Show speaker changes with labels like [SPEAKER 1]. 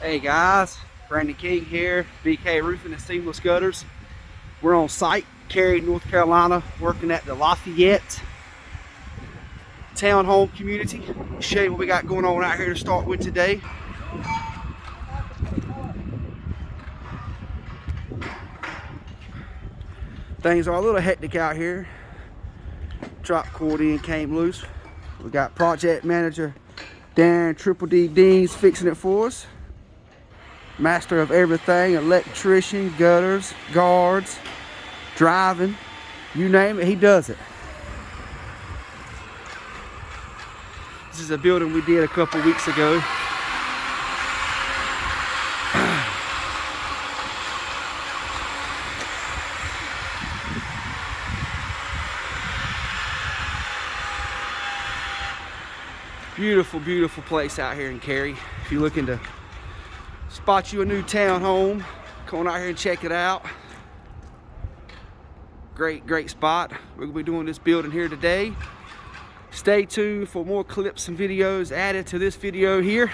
[SPEAKER 1] Hey guys, Brandon King here, BK Roofing and Seamless Gutters. We're on site, Cary, North Carolina, working at the Lafayette townhome community. Show you what we got going on out here to start with today. Things are a little hectic out here. Drop cord in came loose. We got project manager Darren Triple D Deans fixing it for us. Master of everything, electrician, gutters, guards, driving, you name it, he does it. This is a building we did a couple weeks ago. Beautiful, beautiful place out here in Cary. If you're looking to spot you a new townhome, come on out here and check it out. Great spot. We're gonna be doing this building here today. Stay tuned for more clips and videos added to this video here.